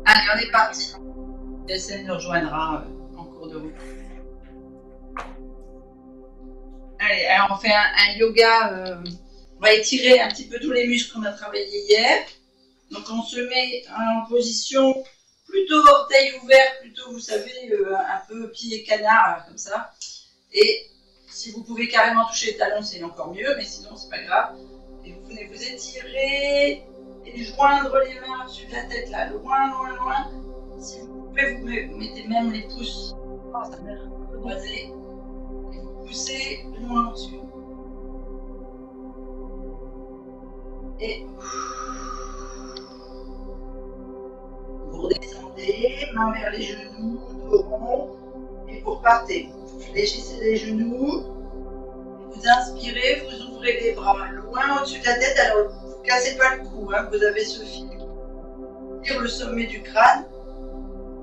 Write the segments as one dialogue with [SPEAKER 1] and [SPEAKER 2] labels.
[SPEAKER 1] Allez, on est parti. Jessel nous rejoindra en cours de route. Allez, alors on fait un yoga. On va étirer un petit peu tous les muscles qu'on a travaillés hier. Donc on se met en position plutôt orteil ouvert, plutôt, vous savez, un peu pied canard, comme ça. Et si vous pouvez carrément toucher les talons, c'est encore mieux, mais sinon c'est pas grave. Et vous venez vous étirer et joindre les mains au-dessus de la tête, là, loin, loin, loin. Si vous pouvez, vous mettez même les pouces croisés et vous poussez loin au-dessus. Et vous redescendez, main vers les genoux, dos rond, et vous repartez. Vous fléchissez les genoux, vous inspirez, vous ouvrez les bras loin au-dessus de la tête, alors vous ne cassez pas le cou, hein, vous avez ce fil qui tire le sommet du crâne,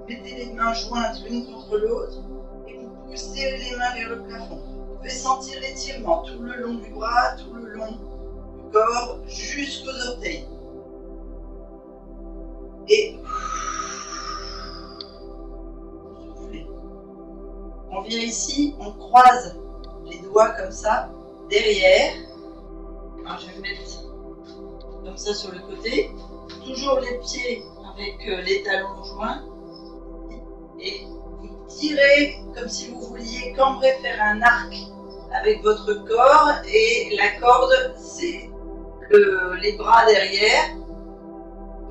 [SPEAKER 1] mettez les mains jointes l'une contre l'autre, et vous poussez les mains vers le plafond. Vous pouvez sentir l'étirement tout le long du bras, tout le long du corps, jusqu'aux orteils. Et soufflez. On vient ici, on croise les doigts comme ça, derrière. Alors je vais me mettre comme ça sur le côté. Toujours les pieds avec les talons joints. Et vous tirez comme si vous vouliez cambrer, faire un arc avec votre corps. Et la corde, c'est les bras derrière.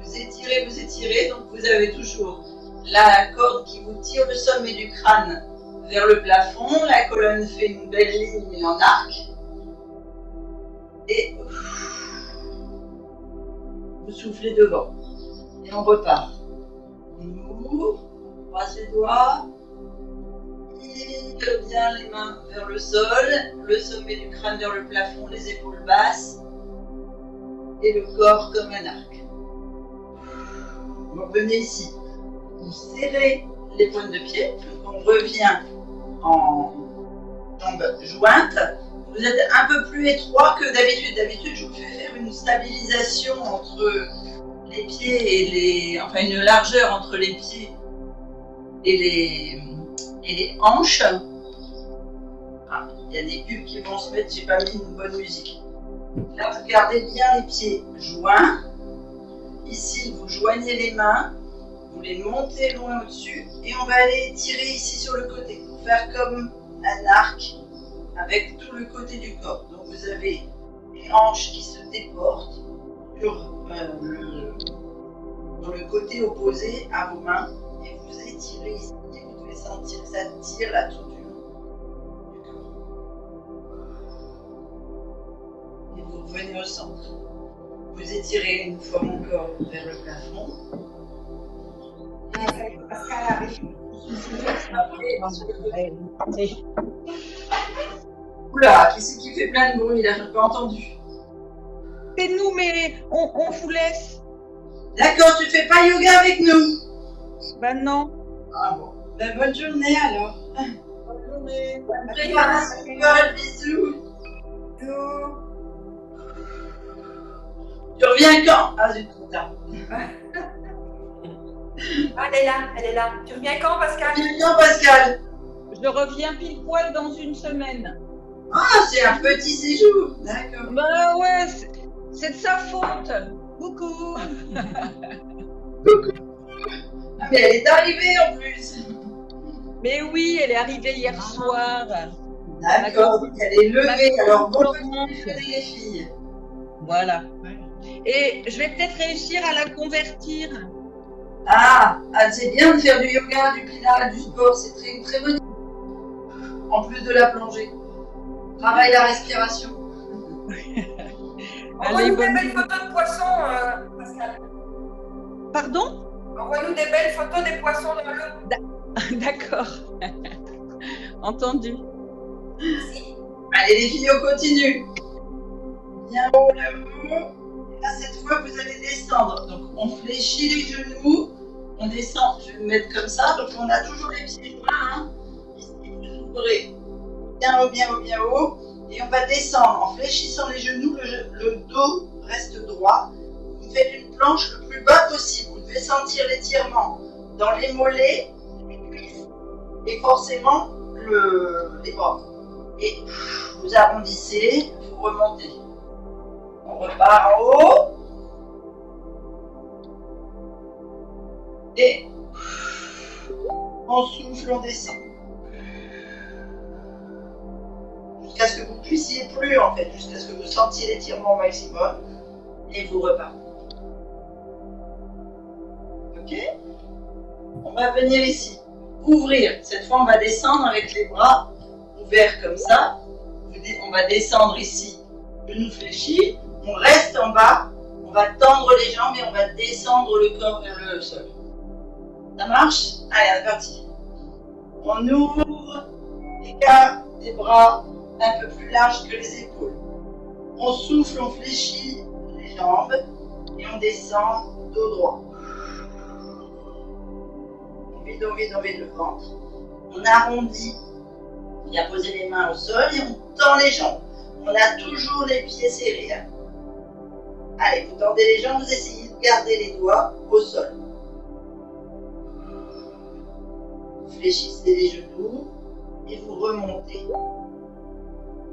[SPEAKER 1] Vous étirez, donc vous avez toujours la corde qui vous tire le sommet du crâne vers le plafond, la colonne fait une belle ligne en arc, et vous soufflez devant, et on repart. On ouvre, on croise les doigts, tire bien les mains vers le sol, le sommet du crâne vers le plafond, les épaules basses, et le corps comme un arc. Vous revenez ici, vous serrez les pointes de pied, on revient en jambes jointes. Vous êtes un peu plus étroit que d'habitude. D'habitude, je vous fais faire une stabilisation entre les pieds et enfin une largeur entre les pieds et les hanches. Ah, il y a des pubs qui vont se mettre, j'ai pas mis une bonne musique. Là, vous gardez bien les pieds joints. Ici, vous joignez les mains, vous les montez loin au-dessus et on va aller tirer ici sur le côté pour faire comme un arc avec tout le côté du corps. Donc vous avez les hanches qui se déportent sur le côté opposé à vos mains et vous étirez ici et vous devez sentir que ça tire là tout du long du corps. Et vous revenez au centre. Vous étirez une fois encore vers le plafond. Oula, qui c'est qui fait plein de bruit là? Je n'ai pas entendu.
[SPEAKER 2] C'est nous, mais on vous laisse.
[SPEAKER 1] D'accord, tu fais pas yoga avec nous?
[SPEAKER 2] Ben non.
[SPEAKER 1] Ah bon. Ben, bonne journée alors.
[SPEAKER 2] Bonne journée.
[SPEAKER 1] Bonne préparation, bisous.
[SPEAKER 2] Bisous.
[SPEAKER 1] Tu reviens quand? Ah, zut, trop tard.
[SPEAKER 3] Ah, elle est là. Tu reviens quand, Pascal?
[SPEAKER 1] Tu reviens quand, Pascal?
[SPEAKER 2] Je reviens pile poil dans une semaine.
[SPEAKER 1] Ah, c'est un petit séjour. D'accord.
[SPEAKER 2] Ben ouais, c'est de sa faute. Coucou.
[SPEAKER 1] Coucou. Ah, mais elle est arrivée en plus.
[SPEAKER 2] Mais oui, elle est arrivée hier soir.
[SPEAKER 1] D'accord, elle est levée. Alors, bon petit déjeuner, les filles.
[SPEAKER 2] Voilà. Et je vais peut-être réussir à la convertir.
[SPEAKER 1] Ah, c'est bien de faire du yoga, du pilates, du sport, c'est une très bonne idée. En plus de la plongée. Travaille la respiration.
[SPEAKER 3] Envoie-nous des belles photos de poissons, Pascal.
[SPEAKER 2] Pardon?
[SPEAKER 3] Envoie-nous des belles photos des poissons dans l'eau.
[SPEAKER 2] D'accord. Entendu.
[SPEAKER 3] Merci.
[SPEAKER 1] Allez les filles, on continue. Bien haut là-haut. Là, cette fois, vous allez descendre. Donc, on fléchit les genoux. On descend. Je vais me mettre comme ça. Donc, on a toujours les pieds joints. Hein. Ici, vous ouvrez bien haut, bien haut, bien haut. Et on va descendre en fléchissant les genoux. Le dos reste droit. Vous faites une planche le plus bas possible. Vous pouvez sentir l'étirement dans les mollets, les cuisses et forcément les bras. Et vous arrondissez, vous remontez. On repart en haut. Et on souffle, on descend. Jusqu'à ce que vous ne puissiez plus, en fait, jusqu'à ce que vous sentiez l'étirement au maximum. Et vous repartez. Ok? On va venir ici. Ouvrir. Cette fois, on va descendre avec les bras ouverts comme ça. On va descendre ici. Genoux fléchis. On reste en bas. On va tendre les jambes et on va descendre le corps vers le sol. Ça marche? Allez, c'est parti. On ouvre, écart des bras un peu plus large que les épaules. On souffle, on fléchit les jambes et on descend dos droit. On vide le ventre. On arrondit, on vient poser les mains au sol et on tend les jambes. On a toujours les pieds serrés. Hein. Allez, vous tendez les jambes, vous essayez de garder les doigts au sol. Fléchissez les genoux et vous remontez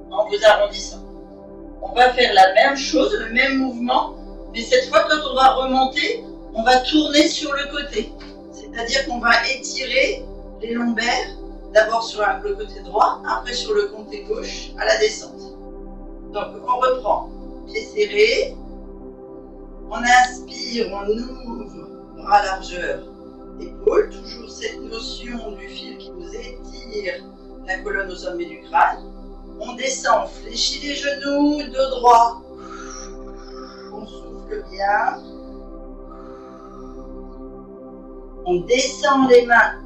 [SPEAKER 1] en vous arrondissant. On va faire la même chose, le même mouvement, mais cette fois, quand on va remonter, on va tourner sur le côté. C'est-à-dire qu'on va étirer les lombaires, d'abord sur le côté droit, après sur le côté gauche, à la descente. Donc, on reprend. Pieds serrés. On inspire, on ouvre, bras largeur. Épaules, toujours cette notion du fil qui nous étire la colonne au sommet du crâne. On descend, on fléchit les genoux, dos droit. On souffle bien. On descend les mains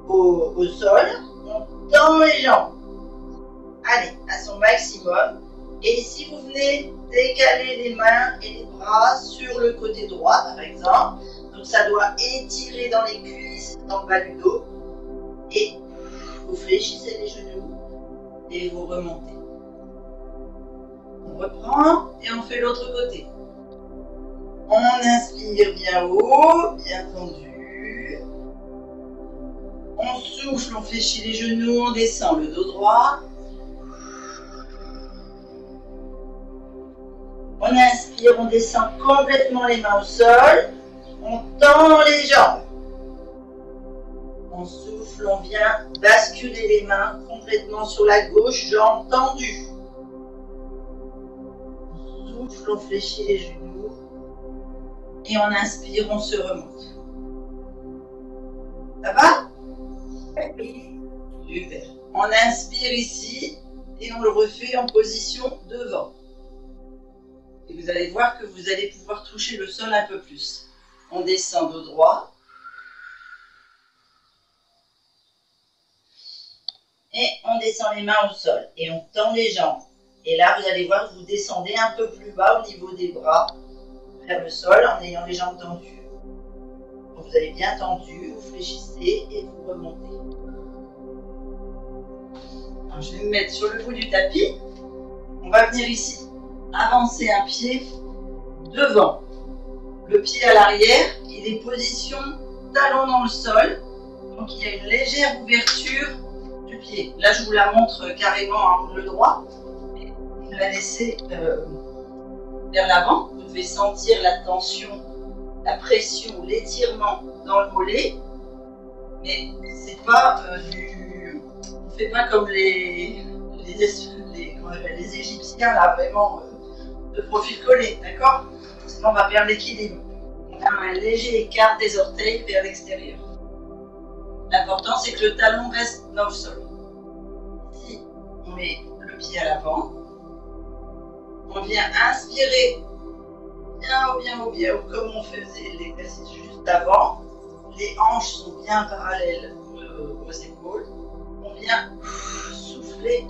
[SPEAKER 1] au sol. On tend les jambes. Allez, à son maximum. Et ici, vous venez décaler les mains et les bras sur le côté droit, par exemple. Donc ça doit étirer dans les cuisses, dans le bas du dos. Et vous fléchissez les genoux et vous remontez. On reprend et on fait l'autre côté. On inspire bien haut, bien tendu. On souffle, on fléchit les genoux, on descend le dos droit. On inspire, on descend complètement les mains au sol. On tend les jambes. On souffle, on vient basculer les mains complètement sur la gauche, jambes tendues. On souffle, on fléchit les genoux. Et on inspire, on se remonte. Ça va?
[SPEAKER 3] Oui.
[SPEAKER 1] Super. On inspire ici et on le refait en position devant. Et vous allez voir que vous allez pouvoir toucher le sol un peu plus. On descend dos droit. Et on descend les mains au sol. Et on tend les jambes. Et là, vous allez voir que vous descendez un peu plus bas au niveau des bras vers le sol en ayant les jambes tendues. Donc vous avez bien tendu, vous fléchissez et vous remontez. Alors, je vais me mettre sur le bout du tapis. On va venir ici. Avancer un pied devant. Le pied à l'arrière, il est position talon dans le sol. Donc il y a une légère ouverture du pied. Là, je vous la montre carrément à angle droit. Vous la laissez vers l'avant. Vous devez sentir la tension, la pression, l'étirement dans le mollet. Mais c'est pas on ne fait pas comme les Égyptiens, là, vraiment de profil collé, d'accord? Sinon, on va perdre l'équilibre. On a un léger écart des orteils vers l'extérieur. L'important, c'est que le talon reste dans le sol. Ici, on met le pied à l'avant. On vient inspirer bien haut, comme on faisait l'exercice juste avant. Les hanches sont bien parallèles aux épaules. On vient souffler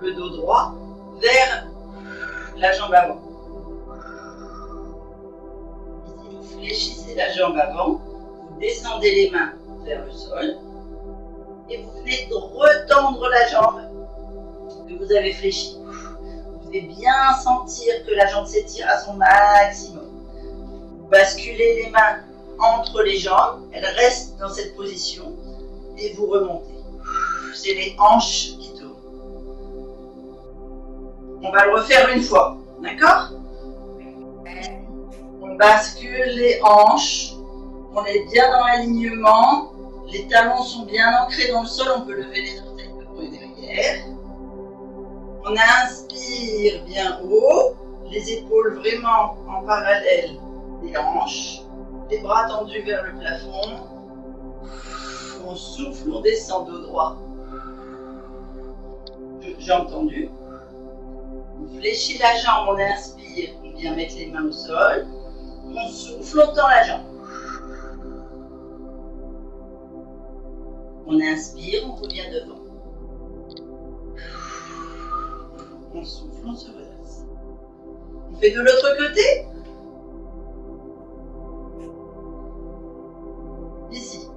[SPEAKER 1] le dos droit vers la jambe avant. Ici, vous fléchissez la jambe avant, vous descendez les mains vers le sol et vous venez de retendre la jambe que vous avez fléchie. Vous devez bien sentir que la jambe s'étire à son maximum. Vous basculez les mains entre les jambes, elle reste dans cette position et vous remontez. C'est les hanches qui tournent. On va le refaire une fois, d'accord? On bascule les hanches, on est bien dans l'alignement, les talons sont bien ancrés dans le sol, on peut lever les orteils devant et derrière. On inspire bien haut, les épaules vraiment en parallèle des hanches, les bras tendus vers le plafond. On souffle, on descend dos droit. Jambe tendue. On fléchit la jambe, on inspire, on vient mettre les mains au sol. On souffle, on tend la jambe. On inspire, on revient devant. On souffle, on se redresse. On fait de l'autre côté. Ici.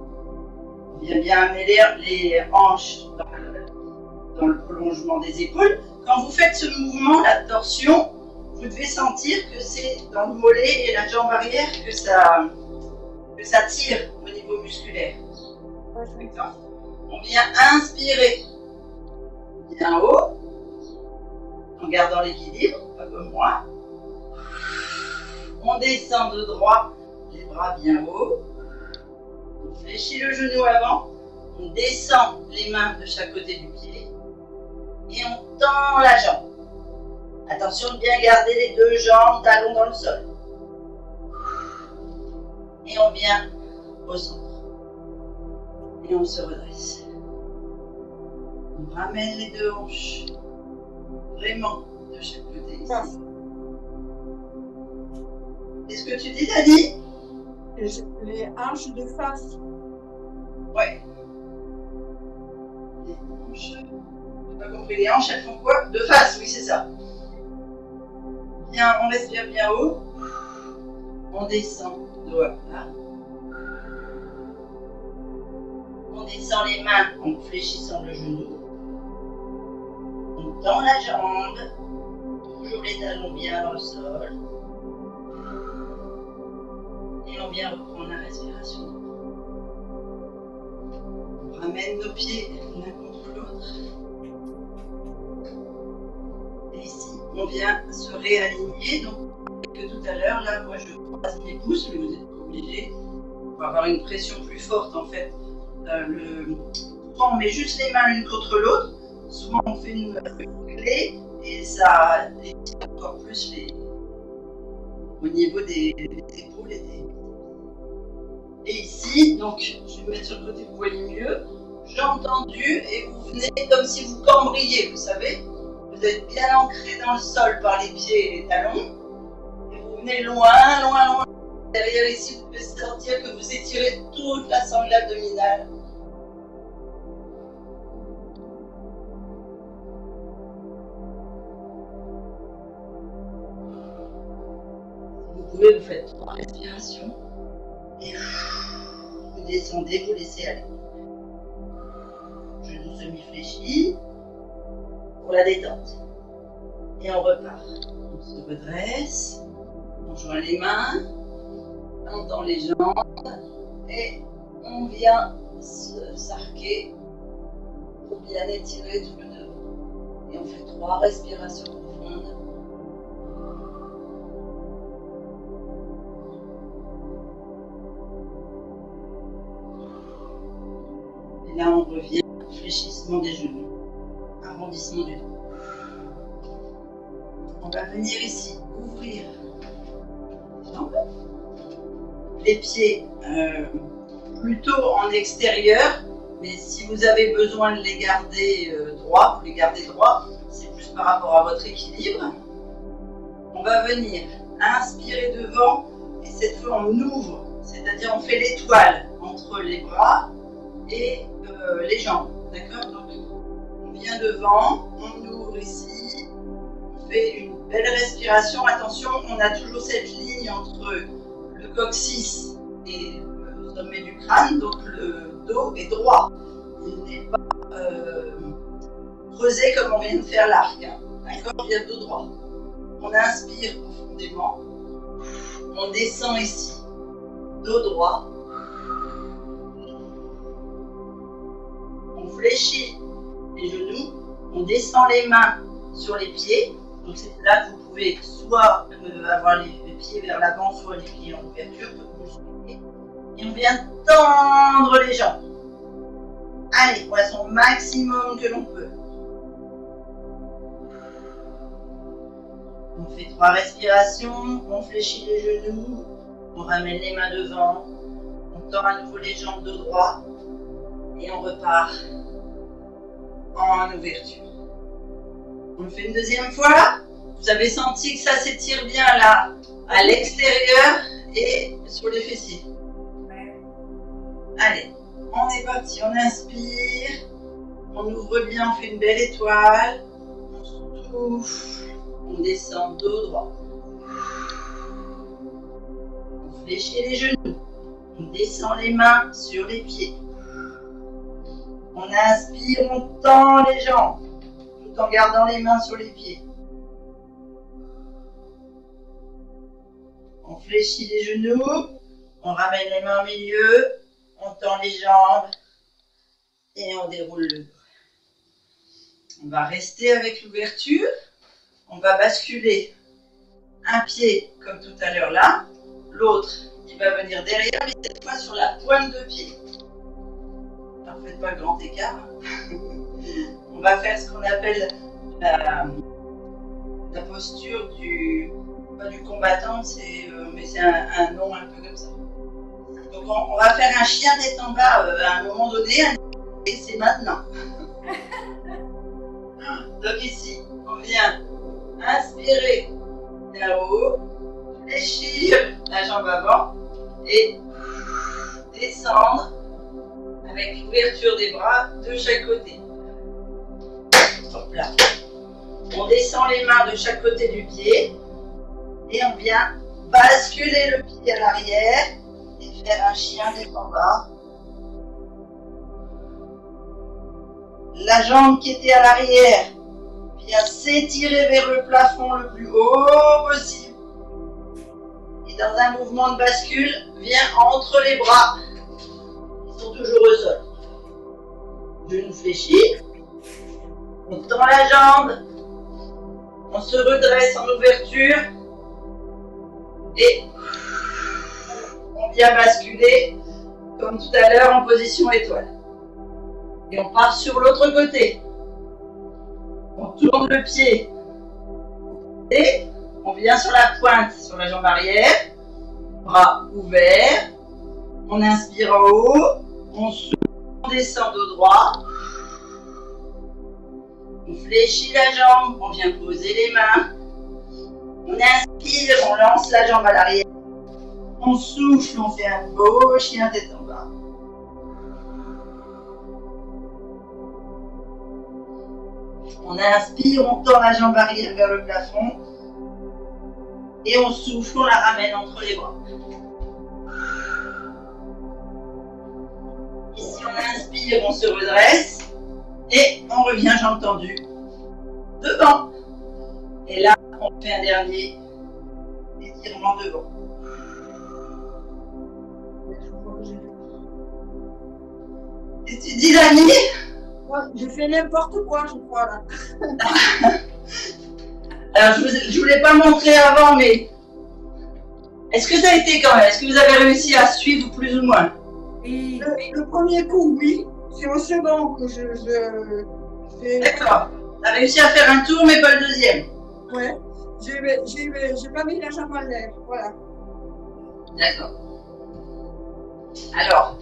[SPEAKER 1] On vient bien amener les hanches dans le prolongement des épaules. Quand vous faites ce mouvement, la torsion, vous devez sentir que c'est dans le mollet et la jambe arrière que ça tire au niveau musculaire. On vient inspirer bien haut, en gardant l'équilibre, pas comme moi. On descend de droit, les bras bien haut. On fléchit le genou avant. On descend les mains de chaque côté du pied. Et on tend la jambe. Attention de bien garder les deux jambes, talons dans le sol. Et on vient au centre. Et on se redresse. On ramène les deux hanches. Vraiment de chaque côté ici. Qu'est-ce que tu dis, Dani?
[SPEAKER 4] Les hanches de face.
[SPEAKER 1] Ouais. Les hanches. J'ai pas compris, les hanches, elles font quoi? De face, oui, c'est ça. Bien, on respire bien haut. On descend dos à plat. On descend les mains en fléchissant le genou. On tend la jambe. Toujours les talons bien dans le sol. Et on vient reprendre la respiration. On ramène nos pieds l'un contre l'autre. Et ici, on vient se réaligner. Donc, que tout à l'heure, là, moi je croise mes pouces, mais vous n'êtes pas obligé. On va avoir une pression plus forte en fait. Souvent, on met juste les mains l'une contre l'autre. Souvent, on fait une clé et ça étire encore plus au niveau des épaules et des. Et ici, donc, je vais me mettre sur le côté, vous voyez mieux. Jambes tendues et vous venez comme si vous cambriez, vous savez. Vous êtes bien ancré dans le sol par les pieds et les talons. Et vous venez loin, loin, loin. Derrière ici, vous pouvez sentir que vous étirez toute la sangle abdominale. Vous pouvez, vous faites 3 respirations. Et vous descendez, vous laissez aller. Genou semi-fléchi pour la détente. Et on repart. On se redresse, on joint les mains, on tend les jambes et on vient s'arquer pour bien étirer tout le devant. Et on fait 3 respirations profondes. Et là, on revient, fléchissement des genoux, arrondissement du dos. On va venir ici, ouvrir les jambes, les pieds plutôt en extérieur, mais si vous avez besoin de les garder droits, vous les gardez droits, c'est plus par rapport à votre équilibre. On va venir inspirer devant, et cette fois on ouvre, c'est-à-dire on fait l'étoile entre les bras et les jambes, d'accord? Donc on vient devant, on ouvre ici, on fait une belle respiration. Attention, on a toujours cette ligne entre le coccyx et le sommet du crâne, donc le dos est droit. Il n'est pas creusé comme on vient de faire l'arc, hein. D'accord? Il y a dos droit. On inspire profondément, on descend ici. dos droit. On fléchit les genoux, on descend les mains sur les pieds. Donc c'est là que vous pouvez soit avoir les pieds vers l'avant, soit les pieds en ouverture, comme vous le souhaitez. Et on vient tendre les jambes. Allez, poisson maximum que l'on peut. On fait 3 respirations, on fléchit les genoux, on ramène les mains devant, on tend à nouveau les jambes de droit et on repart en ouverture. On le fait une deuxième fois. Vous avez senti que ça s'étire bien là, à l'extérieur et sur les fessiers. Allez, on est parti, on inspire, on ouvre bien, on fait une belle étoile, on souffle, on descend dos droit. On fléchit les genoux, on descend les mains sur les pieds. On inspire, on tend les jambes, tout en gardant les mains sur les pieds. On fléchit les genoux, on ramène les mains au milieu, on tend les jambes et on déroule le dos. On va rester avec l'ouverture, on va basculer un pied comme tout à l'heure là, l'autre qui va venir derrière, mais cette fois sur la pointe de pied. Alors faites pas grand écart. On va faire ce qu'on appelle la posture pas du combattant, mais c'est un nom un peu comme ça. Donc on va faire un chien tête en bas à un moment donné, et c'est maintenant. Donc ici, on vient inspirer vers haut, fléchir la jambe avant et descendre avec l'ouverture des bras de chaque côté. Hop là. On descend les mains de chaque côté du pied et on vient basculer le pied à l'arrière et faire un chien tête en bas. La jambe qui était à l'arrière vient s'étirer vers le plafond le plus haut possible. Et dans un mouvement de bascule, vient entre les bras. Ils sont toujours au sol. Genou fléchi. On tend la jambe. On se redresse en ouverture. Et on vient basculer, comme tout à l'heure, en position étoile. Et on part sur l'autre côté. On tourne le pied. Et on vient sur la pointe, sur la jambe arrière. Bras ouverts. On inspire en haut. On souffle, on descend dos droit. On fléchit la jambe. On vient poser les mains. On inspire, on lance la jambe à l'arrière. On souffle, on fait un beau chien tête en bas. On inspire, on tend la jambe arrière vers le plafond. Et on souffle, on la ramène entre les bras. Ici, on inspire, on se redresse. Et on revient jambe tendue devant. Et là, on fait un dernier étirement devant. Et tu dis, Dani?
[SPEAKER 4] J'ai fait n'importe quoi, je crois, là.
[SPEAKER 1] Alors, je voulais pas montrer avant, mais est-ce que ça a été quand même? Est-ce que vous avez réussi à suivre plus ou moins?
[SPEAKER 4] Le premier coup, oui. C'est au second que je fais.
[SPEAKER 1] D'accord. Tu as réussi à faire un tour, mais pas le deuxième.
[SPEAKER 4] Ouais. J'ai pas mis la jambe en l'air. Voilà.
[SPEAKER 1] D'accord. Alors,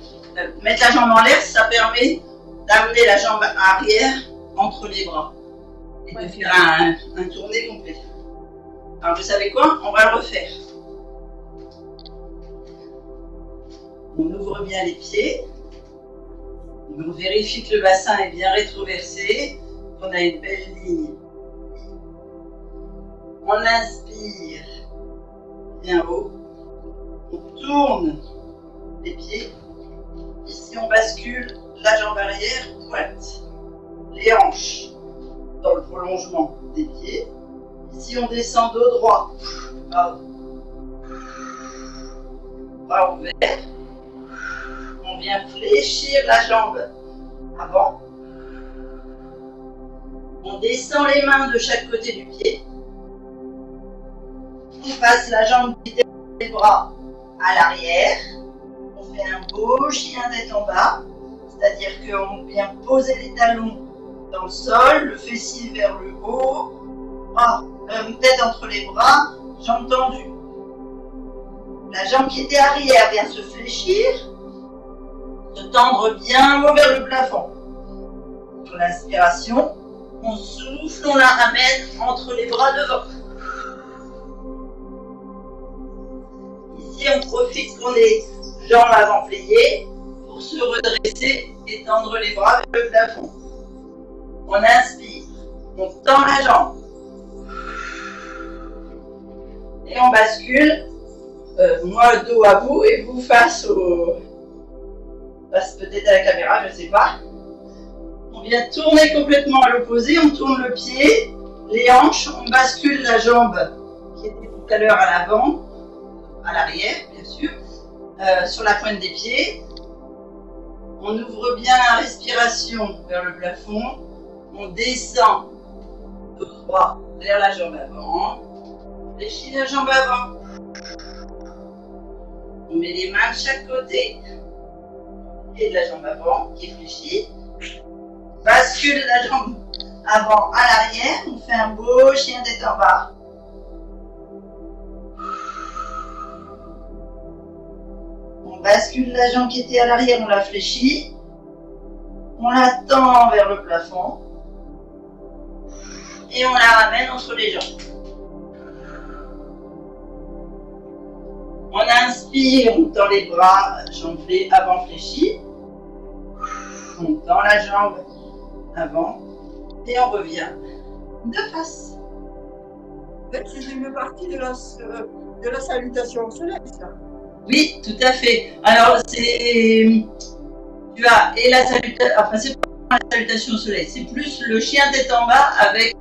[SPEAKER 1] mettre la jambe en l'air, ça permet d'amener la jambe arrière entre les bras et de faire un tourné complet. Alors, vous savez quoi? On va le refaire. On ouvre bien les pieds. On vérifie que le bassin est bien rétroversé, qu'on a une belle ligne. On inspire bien haut. On tourne les pieds. Ici, on bascule la jambe arrière, pointe. Les hanches dans le prolongement des pieds. Ici, on descend dos droit. Bravo. bras ouverts. On vient fléchir la jambe avant. On descend les mains de chaque côté du pied. On passe la jambe qui dépasse les bras à l'arrière. On fait un beau chien tête en bas. C'est-à-dire qu'on vient poser les talons dans le sol, le fessier vers le haut, tête entre les bras, jambes tendues. La jambe qui était arrière vient se fléchir, se tendre bien haut vers le plafond. Sur l'inspiration, on souffle, on la ramène entre les bras devant. Ici, on profite qu'on ait jambes avant pliées pour se redresser et tendre les bras vers le plafond. On inspire, on tend la jambe. Et on bascule, moi dos à vous et vous face peut-être à la caméra, je ne sais pas. On vient tourner complètement à l'opposé, on tourne le pied, les hanches, on bascule la jambe qui était tout à l'heure à l'avant, à l'arrière bien sûr, sur la pointe des pieds. On ouvre bien la respiration vers le plafond, on descend dos droit vers la jambe avant, on fléchit la jambe avant. On met les mains de chaque côté et de la jambe avant qui est fléchie. Bascule la jambe avant à l'arrière. On fait un beau chien tête en bas. On bascule la jambe qui était à l'arrière, on la fléchit. On la tend vers le plafond. Et on la ramène entre les jambes. On inspire, on tend les bras, jambes avant fléchies. On tend la jambe avant et on revient de face.
[SPEAKER 4] En fait, c'est une partie de la salutation au soleil, ça.
[SPEAKER 1] Oui, tout à fait. Alors, tu as et la salutation, enfin, c'est pas la salutation au soleil, c'est plus le chien tête en bas avec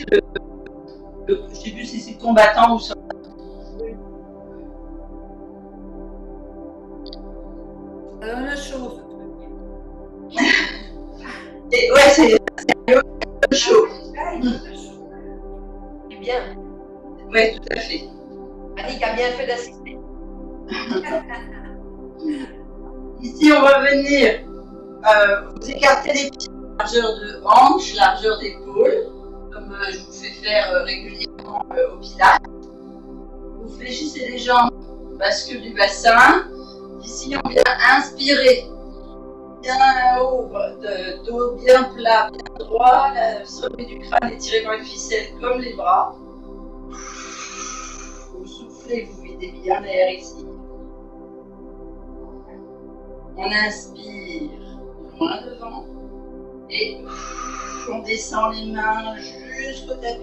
[SPEAKER 1] je ne sais plus si c'est combattant ou ça.
[SPEAKER 3] La chose.
[SPEAKER 1] Et ouais, c'est chaud.
[SPEAKER 3] C'est bien.
[SPEAKER 1] Oui, tout à fait.
[SPEAKER 3] Annick a bien fait d'assister.
[SPEAKER 1] Ici, on va venir vous écarter les pieds, largeur de hanche, largeur d'épaule, comme je vous fais faire régulièrement au pilates. Vous fléchissez les jambes, bascule du bassin. Ici, on vient inspirer. Bien haut, dos bien plat, bien droit, le sommet du crâne est tiré par une ficelle comme les bras. Vous soufflez, vous videz bien l'air ici. On inspire loin devant et on descend les mains jusqu'au tapis.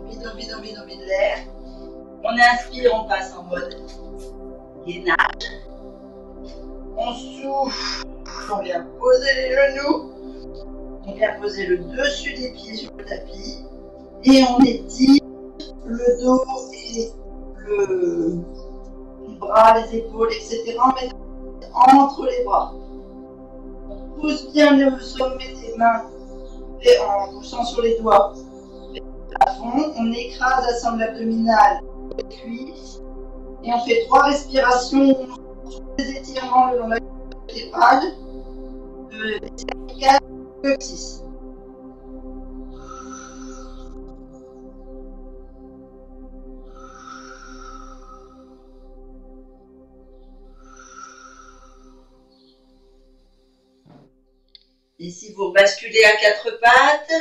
[SPEAKER 1] On vide l'air. On inspire, on passe en mode gainage. On souffle, on vient poser les genoux. On vient poser le dessus des pieds sur le tapis. Et on étire le dos et les bras, les épaules, etc. On met entre les bras. On pousse bien le sommet des mains et en poussant sur les doigts vers le plafond. On écrase la sangle abdominale les cuisses et on fait 3 respirations, des étirements le long de la vertébrale, des cervicales et du coccyx. Ici, vous basculez à 4 pattes.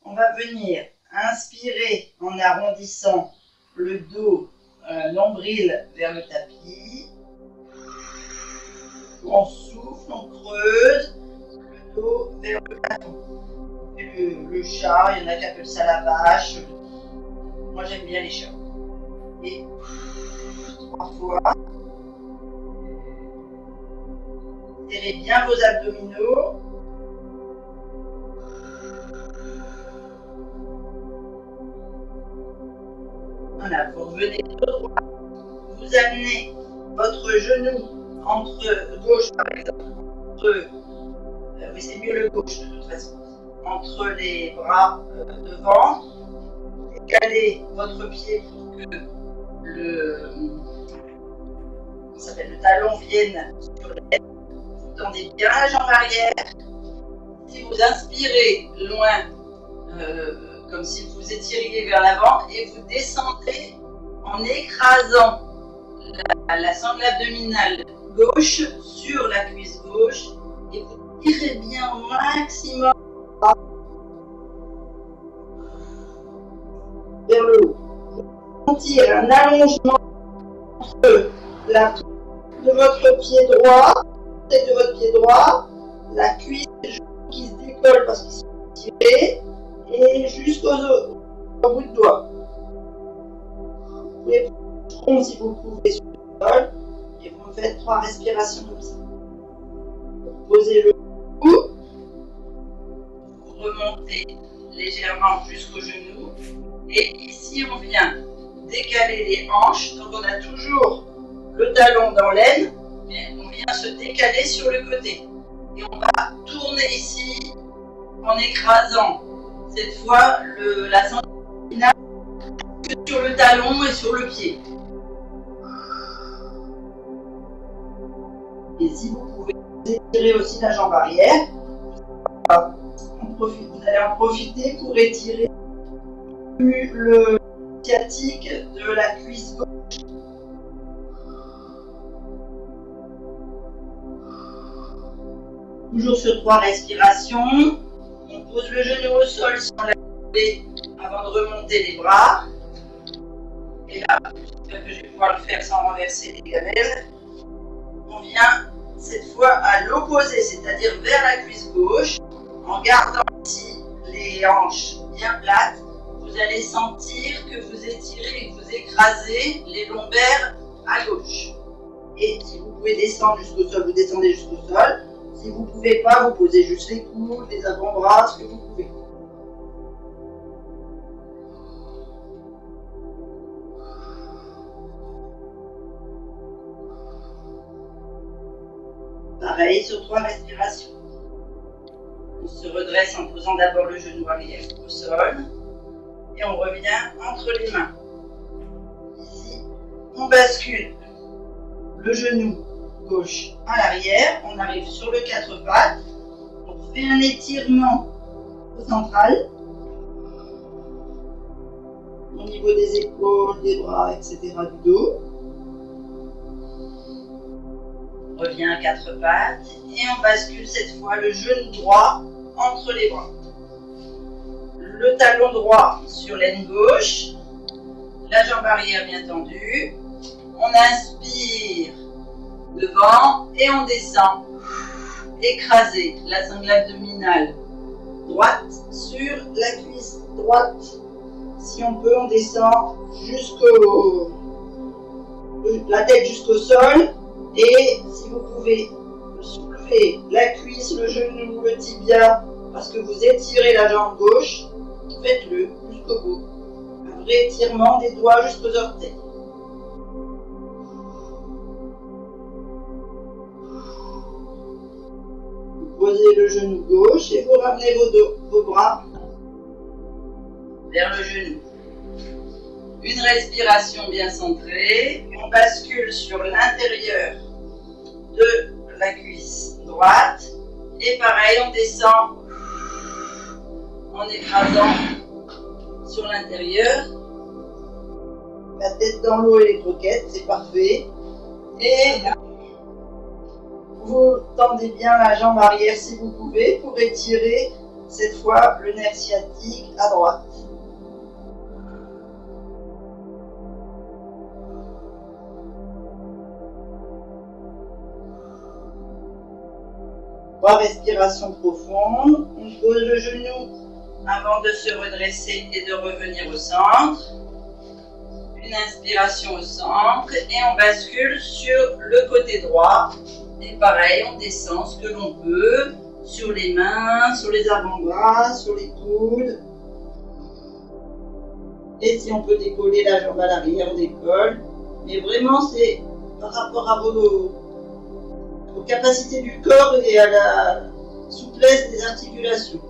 [SPEAKER 1] On va venir inspirer en arrondissant le dos, nombril vers le tapis. On souffle, on creuse le dos vers le plafond. Le chat, il y en a qui appellent ça la vache. Moi, j'aime bien les chats. Et 3 fois. Serrez bien vos abdominaux. Voilà, vous revenez de droit, vous amenez votre votre genou entre gauche par exemple, oui c'est mieux le gauche de toute façon, entre les bras devant, décalez votre pied pour que le talon vienne sur l'aine, vous tendez bien la jambe arrière. Si vous inspirez loin, comme si vous étiriez vers l'avant, et vous descendez en écrasant la sangle abdominale gauche sur la cuisse gauche, et vous tirez bien au maximum vers le haut. Vous sentez un allongement entre la pousse de votre pied droit et de votre pied droit, la cuisse qui se décolle parce qu'ils sont tirés, et jusqu'au bout de doigt. Vous pouvez prendre si vous pouvez sur le sol, et vous faites 3 respirations comme ça. Vous posez le cou, vous remontez légèrement jusqu'au genou, et ici on vient décaler les hanches, donc on a toujours le talon dans l'aine, mais on vient se décaler sur le côté. Et on va tourner ici en écrasant cette fois la sangle abdominale sur le talon et sur le pied. Et si vous pouvez étirer aussi la jambe arrière, vous allez en profiter pour étirer le sciatique de la cuisse gauche. Toujours sur 3 respirations. On pose le genou au sol sans l'appuyer avant de remonter les bras. Et là, j'espère que je vais pouvoir le faire sans renverser les gamelles. On vient cette fois à l'opposé, c'est-à-dire vers la cuisse gauche, en gardant ici les hanches bien plates. Vous allez sentir que vous étirez et que vous écrasez les lombaires à gauche. Et si vous pouvez descendre jusqu'au sol, vous descendez jusqu'au sol. Si vous ne pouvez pas, vous posez juste les coudes, les avant-bras, ce que vous pouvez. Pareil sur 3 respirations. On se redresse en posant d'abord le genou arrière au sol. Et on revient entre les mains. Ici, on bascule le genou gauche à l'arrière, on arrive sur le 4 pattes, on fait un étirement au central, au niveau des épaules, des bras, etc. du dos. On revient à 4 pattes et on bascule cette fois le genou droit entre les bras. Le talon droit sur l'aine gauche, la jambe arrière bien tendue. On inspire devant et on descend. Écraser la sangle abdominale droite sur la cuisse droite. Si on peut, on descend la tête jusqu'au sol. Et si vous pouvez soulever la cuisse, le genou, le tibia, parce que vous étirez la jambe gauche, faites-le jusqu'au bout. Un vrai étirement des doigts jusqu'aux orteils. Vous posez le genou gauche et vous ramenez vos bras vers le genou. Une respiration bien centrée. On bascule sur l'intérieur de la cuisse droite. Et pareil, on descend en écrasant sur l'intérieur. La tête dans l'eau et les croquettes, c'est parfait. Et vous tendez bien la jambe arrière si vous pouvez pour étirer cette fois le nerf sciatique à droite. Trois respirations profondes. On pose le genou avant de se redresser et de revenir au centre. Une inspiration au centre et on bascule sur le côté droit. Et pareil, on descend ce que l'on peut sur les mains, sur les avant-bras, sur les coudes. Et si on peut décoller la jambe à l'arrière, on décolle. Mais vraiment, c'est par rapport à aux capacités du corps et à la souplesse des articulations.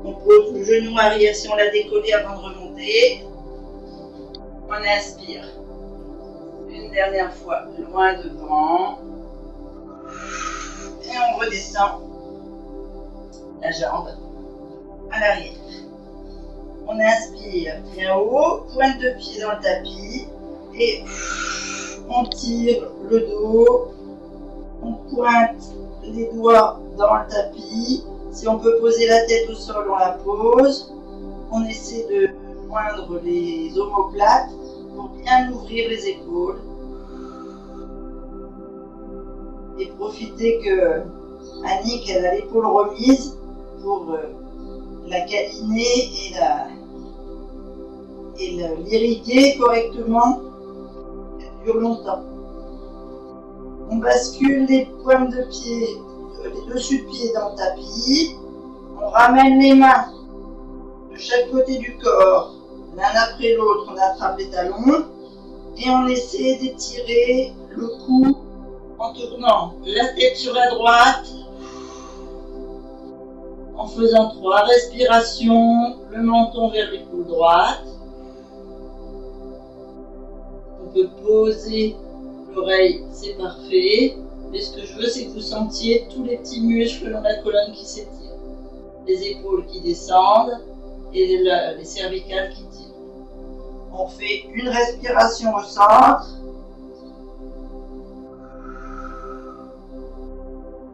[SPEAKER 1] On pose le genou arrière si on l'a décollé avant de remonter. On inspire. Une dernière fois, loin devant. Et on redescend la jambe à l'arrière. On inspire bien haut, pointe de pied dans le tapis. Et on tire le dos. On pointe les doigts dans le tapis. Si on peut poser la tête au sol, on la pose. On essaie de joindre les omoplates pour bien ouvrir les épaules. Et profiter que Annick elle a l'épaule remise pour la câliner et l'irriguer correctement. Elle dure longtemps. On bascule les pointes de pied, les dessus de pied dans le tapis. On ramène les mains de chaque côté du corps, l'un après l'autre, on attrape les talons et on essaie d'étirer le cou en tournant la tête sur la droite, en faisant 3 respirations, le menton vers l'épaule droite. On peut poser l'oreille, c'est parfait, mais ce que je veux, c'est que vous sentiez tous les petits muscles dans la colonne qui s'étirent, les épaules qui descendent et les cervicales qui tirent. On fait une respiration au centre.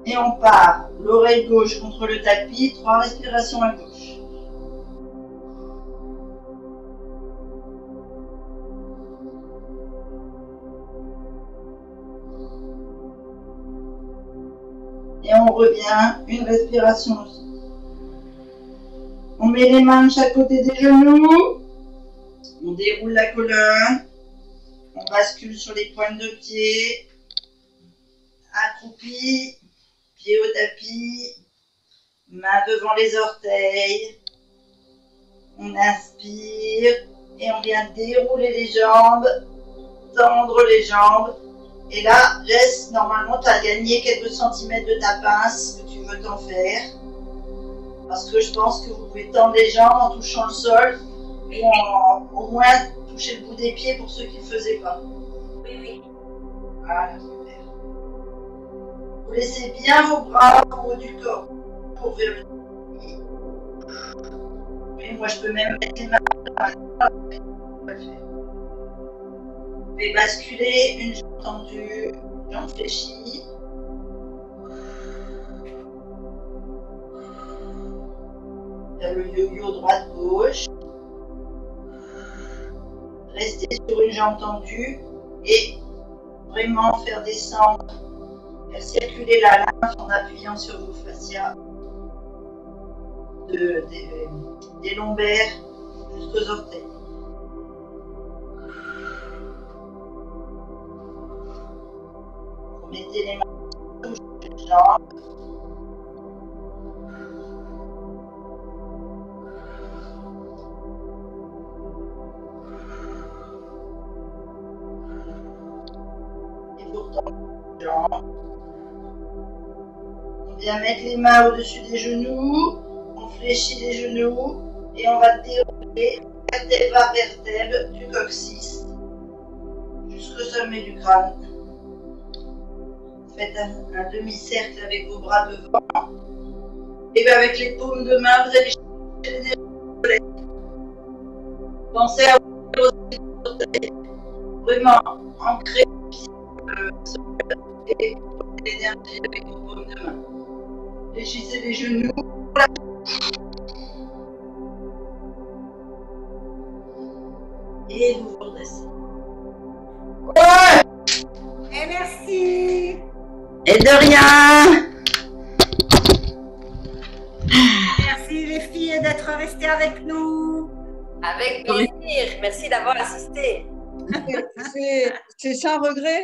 [SPEAKER 1] Et on part l'oreille gauche contre le tapis, 3 respirations à gauche. Et on revient, une respiration aussi. On met les mains de chaque côté des genoux. On déroule la colonne. On bascule sur les pointes de pied. Accroupi. Pied au tapis, main devant les orteils. On inspire et on vient dérouler les jambes, tendre les jambes. Et là, laisse, normalement, tu as gagné quelques centimètres de ta pince que tu veux t'en faire. Parce que je pense que vous pouvez tendre les jambes en touchant le sol ou au moins toucher le bout des pieds pour ceux qui ne le faisaient pas.
[SPEAKER 3] Oui.
[SPEAKER 1] Voilà. Vous laissez bien vos bras au haut du corps pour vers le tapis. Et moi, je peux même mettre les mains dans la main. Vous pouvez basculer, une jambe tendue, une jambe fléchie. Faire le yo-yo droite-gauche. Restez sur une jambe tendue et vraiment faire descendre. Faire circuler la lymphe en appuyant sur vos fascias des lombaires jusqu'aux orteils. Vous mettez les mains sur les jambes. Et vous retendez les jambes. On vient mettre les mains au-dessus des genoux, on fléchit les genoux et on va dérouler vertèbre par vertèbre du coccyx jusqu'au sommet du crâne. Faites un demi-cercle avec vos bras devant. Et bien avec les paumes de main, vous allez chercher les orteils. Pensez à vos orteils. Vraiment ancrer le sol et l'énergie avec vos paumes de main. Fléchissez les genoux. Et vous redressez. Ouais!
[SPEAKER 4] Et merci.
[SPEAKER 1] Et de rien!
[SPEAKER 4] Merci les filles d'être restées avec nous.
[SPEAKER 3] Avec plaisir. Merci d'avoir assisté.
[SPEAKER 2] C'est sans regret.